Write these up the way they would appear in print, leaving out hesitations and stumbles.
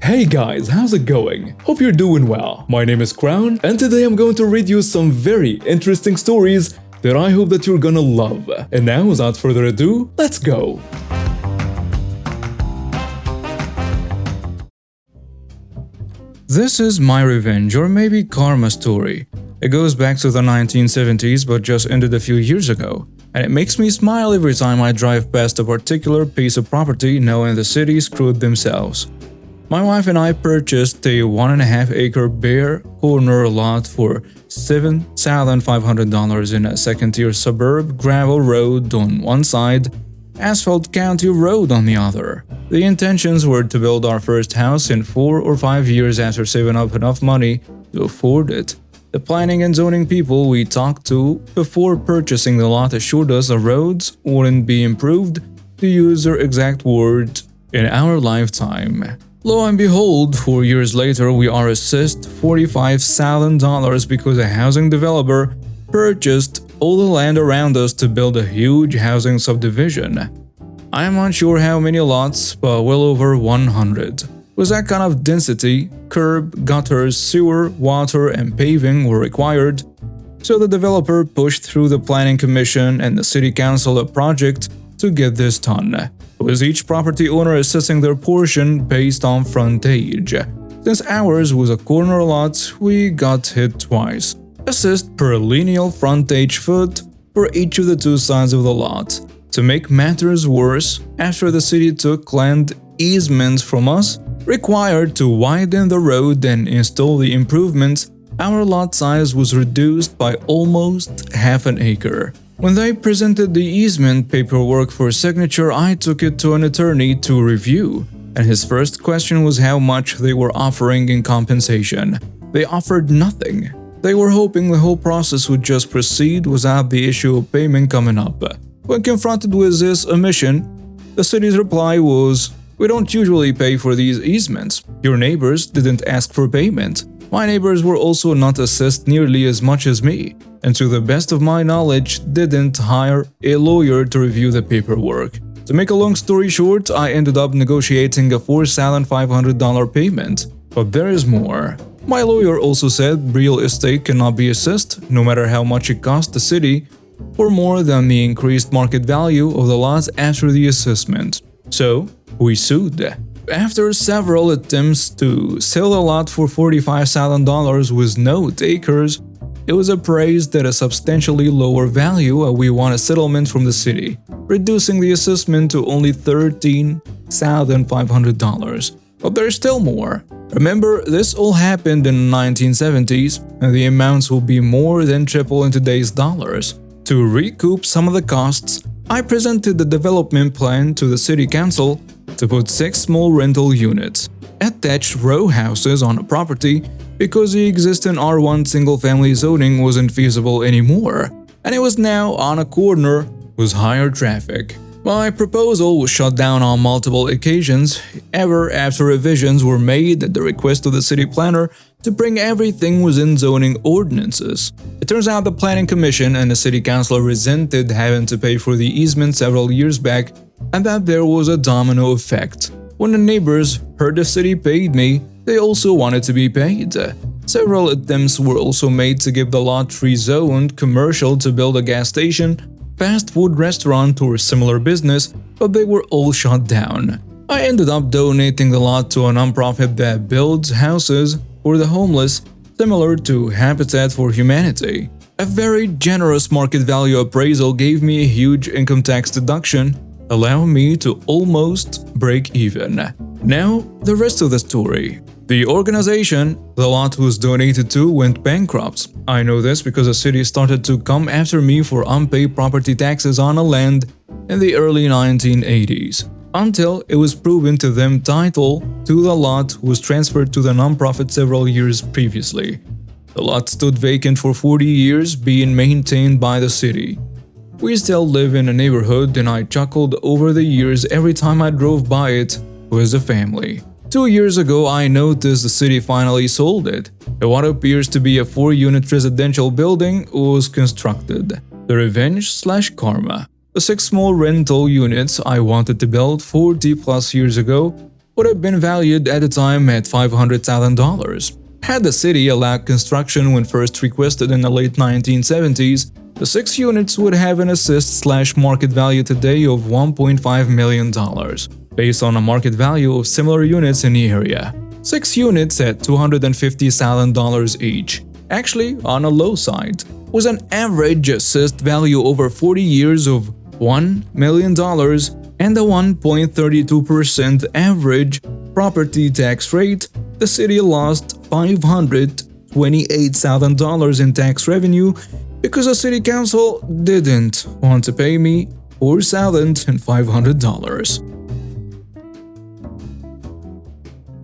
Hey guys, how's it going? Hope you're doing well. My name is Crown, and today I'm going to read you some very interesting stories that I hope that you're gonna love. And now, without further ado, let's go! This is my revenge or maybe karma story. It goes back to the 1970s but just ended a few years ago, and it makes me smile every time I drive past a particular piece of property knowing the city screwed themselves. My wife and I purchased a 1.5-acre bare corner lot for $7,500 in a second-tier suburb gravel road on one side, asphalt county road on the other. The intentions were to build our first house in 4 or 5 years after saving up enough money to afford it. The planning and zoning people we talked to before purchasing the lot assured us the roads wouldn't be improved, to use their exact words, in our lifetime. Lo and behold, 4 years later we are assessed $45,000 because a housing developer purchased all the land around us to build a huge housing subdivision. I am unsure how many lots, but well over 100. With that kind of density, curb, gutters, sewer, water, and paving were required, so the developer pushed through the planning commission and the city council a project to get this done, with each property owner assessing their portion based on frontage. Since ours was a corner lot, we got hit twice, assessed per lineal frontage foot for each of the two sides of the lot. To make matters worse, after the city took land easements from us, required to widen the road and install the improvements, our lot size was reduced by almost half an acre. When they presented the easement paperwork for signature, I took it to an attorney to review, and his first question was how much they were offering in compensation. They offered nothing. They were hoping the whole process would just proceed without the issue of payment coming up. When confronted with this omission, the city's reply was, "We don't usually pay for these easements. Your neighbors didn't ask for payment. My neighbors were also not assessed nearly as much as me, and to the best of my knowledge didn't hire a lawyer to review the paperwork." To make a long story short, I ended up negotiating a $4,500 payment. But there is more. My lawyer also said real estate cannot be assessed, no matter how much it cost the city, for more than the increased market value of the lot after the assessment. So, we sued. After several attempts to sell the lot for $45,000 with no takers, it was appraised at a substantially lower value and we won a settlement from the city, reducing the assessment to only $13,500. But there's still more. Remember, this all happened in the 1970s, and the amounts will be more than triple in today's dollars. To recoup some of the costs, I presented the development plan to the city council to put 6 small rental units, attached row houses on a property, because the existing R1 single-family zoning wasn't feasible anymore, and it was now on a corner with higher traffic. My proposal was shut down on multiple occasions, ever after revisions were made at the request of the city planner to bring everything within zoning ordinances. It turns out the planning commission and the city council resented having to pay for the easement several years back, and that there was a domino effect. When the neighbors heard the city paid me, they also wanted to be paid. Several attempts were also made to give the lot rezoned commercial to build a gas station, fast food restaurant or similar business, but they were all shut down. I ended up donating the lot to a nonprofit that builds houses for the homeless, similar to Habitat for Humanity. A very generous market value appraisal gave me a huge income tax deduction, allowing me to almost break even. Now, the rest of the story. The organization the lot was donated to went bankrupt. I know this because the city started to come after me for unpaid property taxes on a land in the early 1980s, until it was proven to them title to the lot was transferred to the nonprofit several years previously. The lot stood vacant for 40 years, being maintained by the city. We still live in a neighborhood, and I chuckled over the years every time I drove by it with the family. 2 years ago, I noticed the city finally sold it. What appears to be a 4-unit residential building was constructed. The revenge/karma. The 6 small rental units I wanted to build 40+ years ago would have been valued at the time at $500,000. Had the city allowed construction when first requested in the late 1970s, the 6 units would have an assessed/market value today of $1.5 million, based on a market value of similar units in the area. 6 units at $250,000 each, actually on a low side, was an average assessed value over 40 years of $1 million and a 1.32% average property tax rate. The city lost $528,000 in tax revenue because the city council didn't want to pay me $4,500.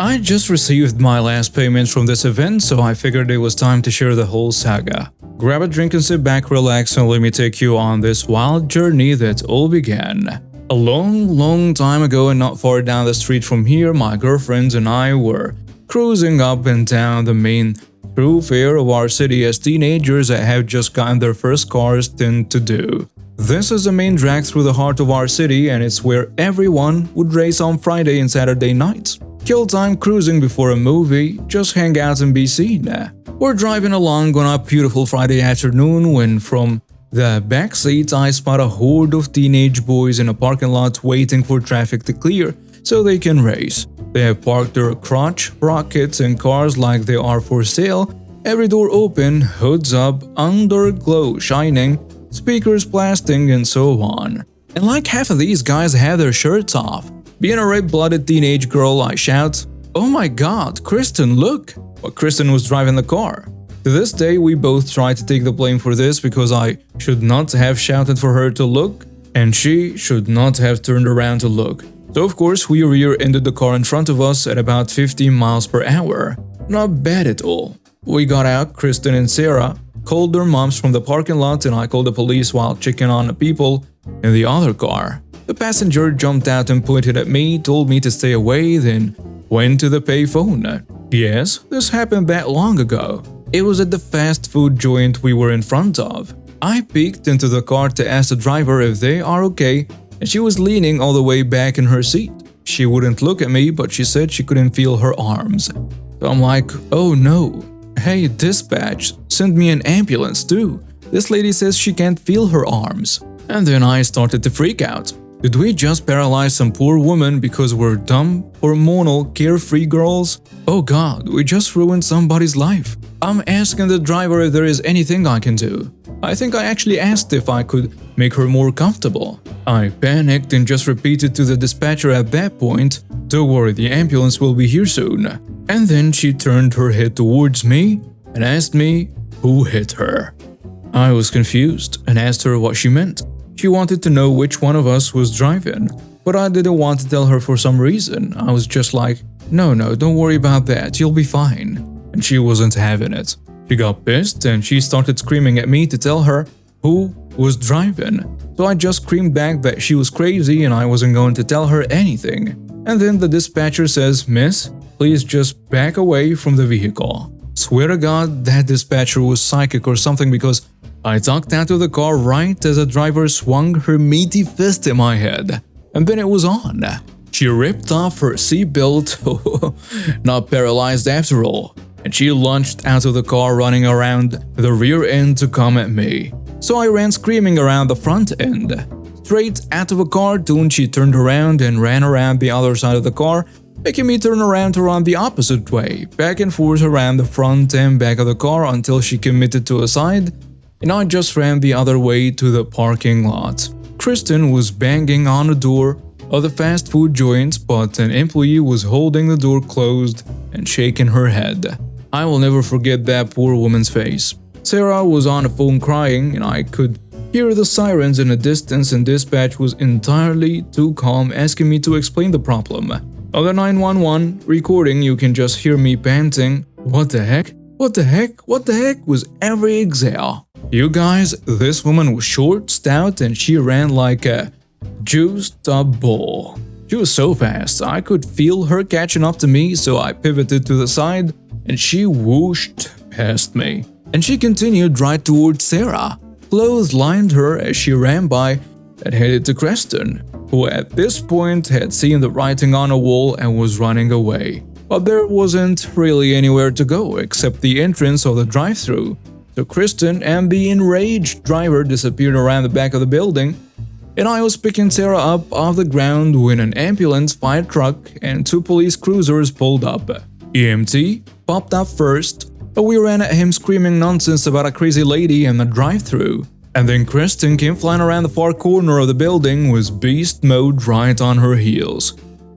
I just received my last payment from this event, so I figured it was time to share the whole saga. Grab a drink and sit back, relax, and let me take you on this wild journey that all began. A long time ago and not far down the street from here, my girlfriends and I were cruising up and down the main thoroughfare of our city as teenagers that have just gotten their first cars tend to do. This is the main drag through the heart of our city, and it's where everyone would race on Friday and Saturday nights. Kill time cruising before a movie, just hang out and be seen. We're driving along on a beautiful Friday afternoon when from the back seat I spot a horde of teenage boys in a parking lot waiting for traffic to clear so they can race. They have parked their crotch rockets and cars like they are for sale, every door open, hoods up, underglow shining, speakers blasting, and so on. And like half of these guys have their shirts off. Being a red-blooded teenage girl, I shout, "Oh my god, Kristen, look!" But Kristen was driving the car. To this day, we both try to take the blame for this because I should not have shouted for her to look, and she should not have turned around to look. So of course, we rear-ended the car in front of us at about 15 miles per hour. Not bad at all. We got out, Kristen and Sarah called their moms from the parking lot, and I called the police while checking on the people in the other car. The passenger jumped out and pointed at me, told me to stay away, then went to the payphone. Yes, this happened that long ago. It was at the fast food joint we were in front of. I peeked into the car to ask the driver if they are okay, and she was leaning all the way back in her seat. She wouldn't look at me, but she said she couldn't feel her arms. So I'm like, oh no. Hey, dispatch, send me an ambulance too. This lady says she can't feel her arms. And then I started to freak out. Did we just paralyze some poor woman because we're dumb, hormonal, carefree girls? Oh god, we just ruined somebody's life. I'm asking the driver if there is anything I can do. I think I actually asked if I could make her more comfortable. I panicked and just repeated to the dispatcher at that point, "Don't worry, the ambulance will be here soon." And then she turned her head towards me and asked me who hit her. I was confused and asked her what she meant. She wanted to know which one of us was driving, but I didn't want to tell her for some reason. I was just like, no, don't worry about that, you'll be fine. And she wasn't having it. She got pissed and she started screaming at me to tell her who was driving. So I just screamed back that she was crazy and I wasn't going to tell her anything. And then the dispatcher says, "Miss, please just back away from the vehicle." Swear to God, that dispatcher was psychic or something because I ducked out of the car right as the driver swung her meaty fist at my head. And then it was on. She ripped off her seatbelt, not paralyzed after all, and she lunged out of the car running around the rear end to come at me. So I ran screaming around the front end. Straight out of a cartoon, she turned around and ran around the other side of the car, making me turn around to run the opposite way, back and forth around the front and back of the car until she committed to a side, and I just ran the other way to the parking lot. Kristen was banging on the door of the fast food joint, but an employee was holding the door closed and shaking her head. I will never forget that poor woman's face. Sarah was on the phone crying, and I could hear the sirens in the distance, and dispatch was entirely too calm asking me to explain the problem. On the 911 recording, you can just hear me panting, "What the heck? What the heck? What the heck?" was every exhale. You guys, this woman was short, stout, and she ran like a juiced up bull. She was so fast, I could feel her catching up to me, so I pivoted to the side, and she whooshed past me. And she continued right towards Sarah, clotheslined her as she ran by, and headed to Kristen, who at this point had seen the writing on a wall and was running away. But there wasn't really anywhere to go except the entrance of the drive-thru. So Kristen and the enraged driver disappeared around the back of the building, and I was picking Sarah up off the ground when an ambulance, fire truck, and 2 police cruisers pulled up. EMT popped up first, but we ran at him screaming nonsense about a crazy lady in the drive-thru. And then Kristen came flying around the far corner of the building with beast mode right on her heels.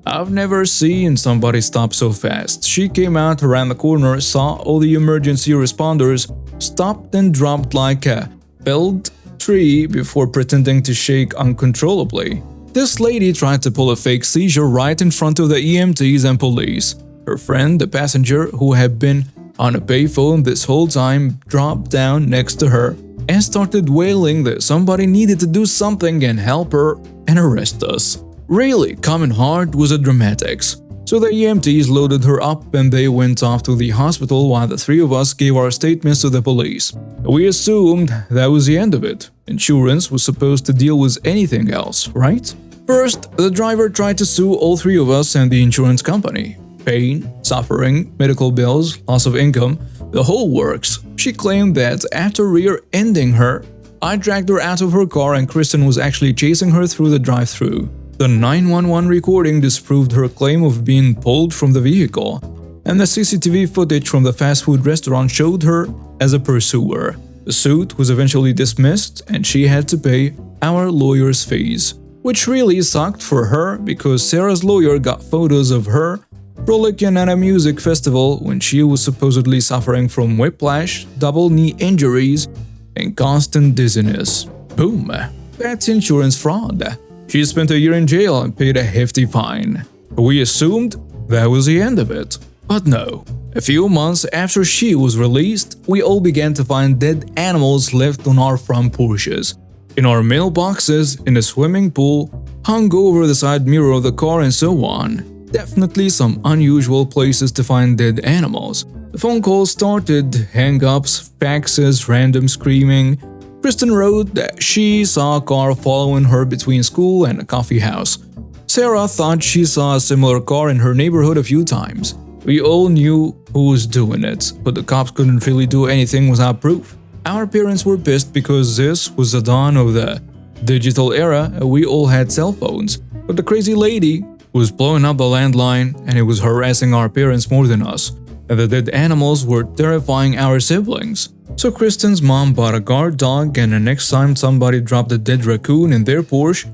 I've never seen somebody stop so fast. She came out around the corner, saw all the emergency responders, stopped and dropped like a felled tree before pretending to shake uncontrollably. This lady tried to pull a fake seizure right in front of the EMTs and police. Her friend, the passenger, who had been on a payphone this whole time, dropped down next to her and started wailing that somebody needed to do something and help her and arrest us. Really coming hard was a dramatics. So the EMTs loaded her up and they went off to the hospital while the 3 of us gave our statements to the police. We assumed that was the end of it. Insurance was supposed to deal with anything else, right? First, the driver tried to sue all 3 of us and the insurance company. Pain, suffering, medical bills, loss of income, the whole works. She claimed that after rear-ending her, I dragged her out of her car and Kristen was actually chasing her through the drive-thru. The 911 recording disproved her claim of being pulled from the vehicle, and the CCTV footage from the fast food restaurant showed her as a pursuer. The suit was eventually dismissed and she had to pay our lawyer's fees, which really sucked for her because Sarah's lawyer got photos of her frolicking at a music festival when she was supposedly suffering from whiplash, double knee injuries, and constant dizziness. Boom! That's insurance fraud. She spent a year in jail and paid a hefty fine. We assumed that was the end of it. But no. A few months after she was released, we all began to find dead animals left on our front porches, in our mailboxes, in the swimming pool, hung over the side mirror of the car, and so on. Definitely some unusual places to find dead animals. The phone calls started, hang-ups, faxes, random screaming. Kristen wrote that she saw a car following her between school and a coffee house. Sarah thought she saw a similar car in her neighborhood a few times. We all knew who was doing it, but the cops couldn't really do anything without proof. Our parents were pissed because this was the dawn of the digital era and we all had cell phones. But the crazy lady was blowing up the landline and it was harassing our parents more than us. And the dead animals were terrifying our siblings. So Kristen's mom bought a guard dog, and the next time somebody dropped a dead raccoon in their Porsche,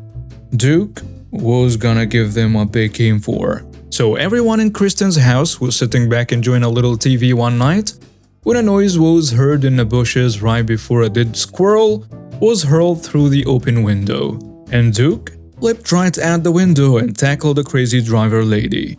Duke was gonna give them what they came for. So everyone in Kristen's house was sitting back enjoying a little TV one night when a noise was heard in the bushes right before a dead squirrel was hurled through the open window. And Duke leapt right out the window and tackled the crazy driver lady.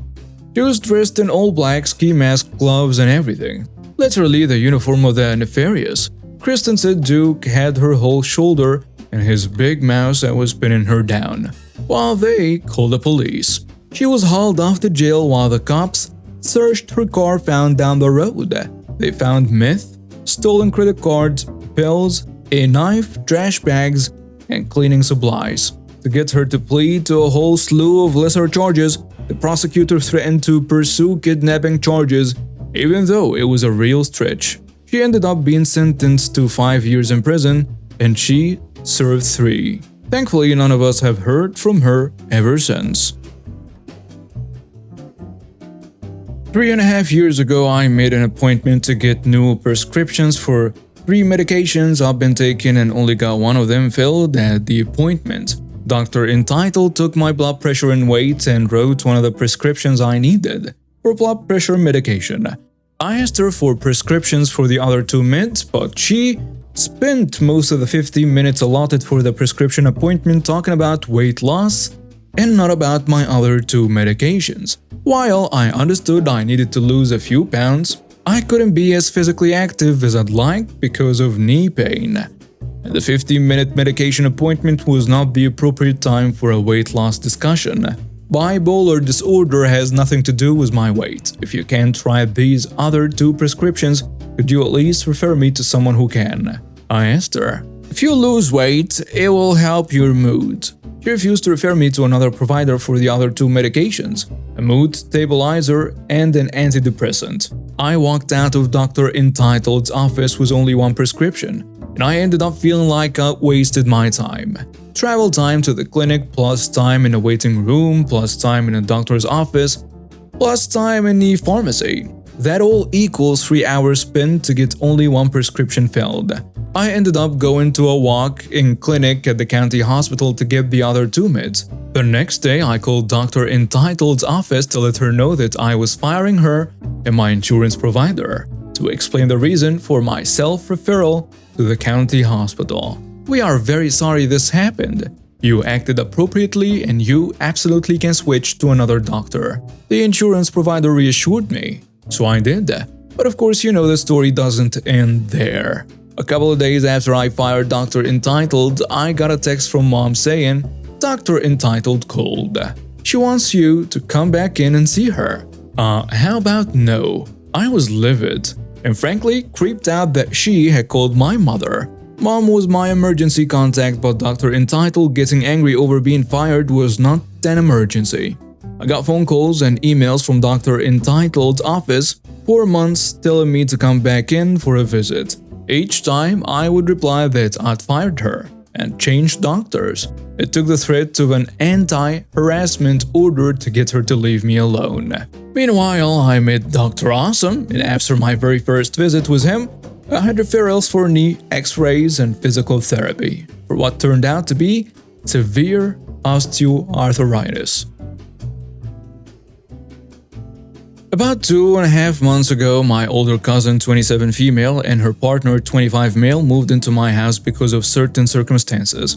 She was dressed in all black, ski mask, gloves, and everything. Literally the uniform of the nefarious. Kristen said Duke had her whole shoulder and his big mouse that was pinning her down, while they called the police. She was hauled off to jail while the cops searched her car found down the road. They found meth, stolen credit cards, pills, a knife, trash bags, and cleaning supplies. To get her to plead to a whole slew of lesser charges, the prosecutor threatened to pursue kidnapping charges, even though it was a real stretch. She ended up being sentenced to 5 years in prison, and she served 3. Thankfully, none of us have heard from her ever since. 3.5 years ago, I made an appointment to get new prescriptions for 3 medications I've been taking and only got one of them filled at the appointment. Dr. Entitled took my blood pressure and weight and wrote one of the prescriptions I needed for blood pressure medication. I asked her for prescriptions for the other 2 meds, but she spent most of the 15 minutes allotted for the prescription appointment talking about weight loss and not about my other 2 medications. While I understood I needed to lose a few pounds, I couldn't be as physically active as I'd like because of knee pain. And the 15-minute medication appointment was not the appropriate time for a weight loss discussion. Bipolar disorder has nothing to do with my weight. If you can't try these other 2 prescriptions, could you at least refer me to someone who can? I asked her. If you lose weight, it will help your mood. She refused to refer me to another provider for the other two medications, a mood stabilizer and an antidepressant. I walked out of Dr. Entitled's office with only one prescription, and I ended up feeling like I wasted my time. Travel time to the clinic, plus time in a waiting room, plus time in a doctor's office, plus time in the pharmacy. That all equals 3 hours spent to get only one prescription filled. I ended up going to a walk-in clinic at the county hospital to get the other two meds. The next day, I called Dr. Entitled's office to let her know that I was firing her and my insurance provider, to explain the reason for my self-referral to the county hospital. We are very sorry this happened. You acted appropriately and you absolutely can switch to another doctor. The insurance provider reassured me, so I did. But of course, you know the story doesn't end there. A couple of days after I fired Dr. Entitled, I got a text from mom saying, "Dr. Entitled called. She wants you to come back in and see her." How about no? I was livid, and frankly creeped out that she had called my mother. Mom was my emergency contact, but Dr. Entitled getting angry over being fired was not an emergency. I got phone calls and emails from Dr. Entitled's office for months telling me to come back in for a visit. Each time, I would reply that I'd fired her and changed doctors. It took the threat of an anti-harassment order to get her to leave me alone. Meanwhile, I met Dr. Awesome, and after my very first visit with him, I had referrals for knee x-rays and physical therapy for what turned out to be severe osteoarthritis. About 2.5 months ago, my older cousin, 27 female, and her partner, 25 male, moved into my house because of certain circumstances.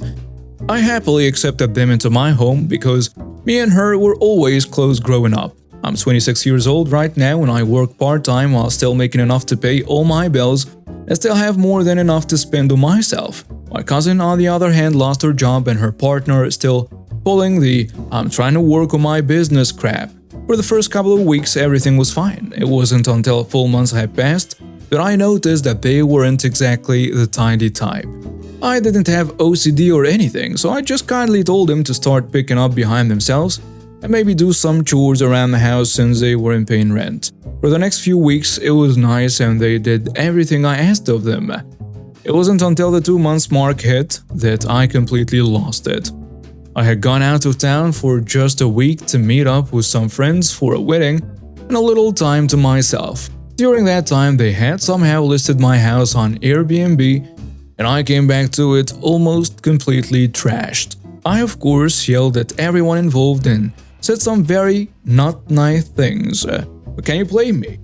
I happily accepted them into my home because me and her were always close growing up. I'm 26 years old right now and I work part-time while still making enough to pay all my bills and still have more than enough to spend on myself. My cousin, on the other hand, lost her job and her partner is still pulling the "I'm trying to work on my business" crap. For the first couple of weeks, everything was fine. It wasn't until full months had passed that I noticed that they weren't exactly the tidy type. I didn't have OCD or anything, so I just kindly told them to start picking up behind themselves and maybe do some chores around the house since they weren't paying rent. For the next few weeks, it was nice and they did everything I asked of them. It wasn't until the 2 months mark hit that I completely lost it. I had gone out of town for just a week to meet up with some friends for a wedding and a little time to myself. During that time, they had somehow listed my house on Airbnb and I came back to it almost completely trashed. I of course yelled at everyone involved and said some very not nice things. But can you blame me?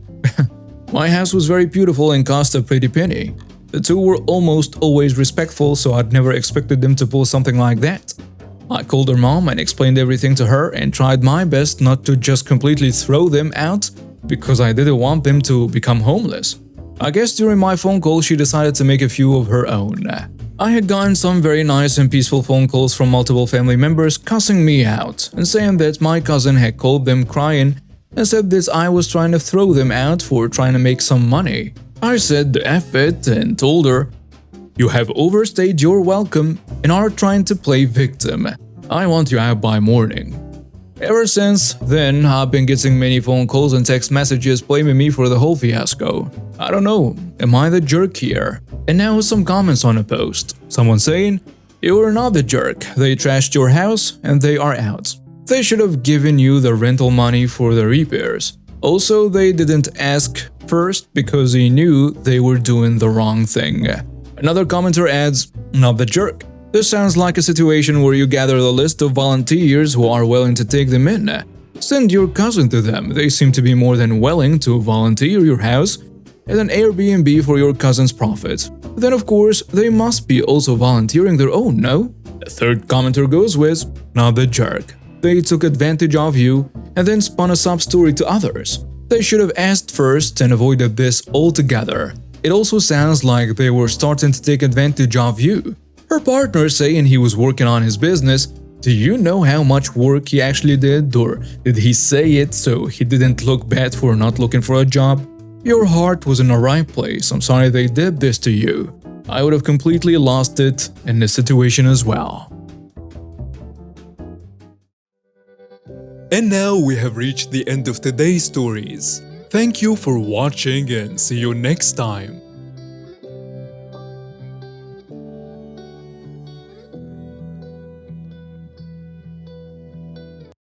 My house was very beautiful and cost a pretty penny. The two were almost always respectful, so I'd never expected them to pull something like that. I called her mom and explained everything to her and tried my best not to just completely throw them out because I didn't want them to become homeless. I guess during my phone call she decided to make a few of her own. I had gotten some very nice and peaceful phone calls from multiple family members cussing me out and saying that my cousin had called them crying and said that I was trying to throw them out for trying to make some money. I said the F it and told her, "You have overstayed your welcome and are trying to play victim. I want you out by morning." Ever since then, I've been getting many phone calls and text messages blaming me for the whole fiasco. I don't know, am I the jerk here? And now some comments on a post. Someone saying, "You were not the jerk, they trashed your house and they are out. They should have given you the rental money for the repairs. Also, they didn't ask first because they knew they were doing the wrong thing." Another commenter adds, "Not the jerk. This sounds like a situation where you gather the list of volunteers who are willing to take them in. Send your cousin to them. They seem to be more than willing to volunteer your house as an Airbnb for your cousin's profit. Then of course, they must be also volunteering their own, no?" The third commenter goes with, "Not the jerk. They took advantage of you and then spun a sub-story to others. They should have asked first and avoided this altogether. It also sounds like they were starting to take advantage of you." Her partner saying he was working on his business. Do you know how much work he actually did, or did he say it so he didn't look bad for not looking for a job? Your heart was in the right place. I'm sorry they did this to you. I would have completely lost it in this situation as well. And now we have reached the end of today's stories. Thank you for watching and see you next time.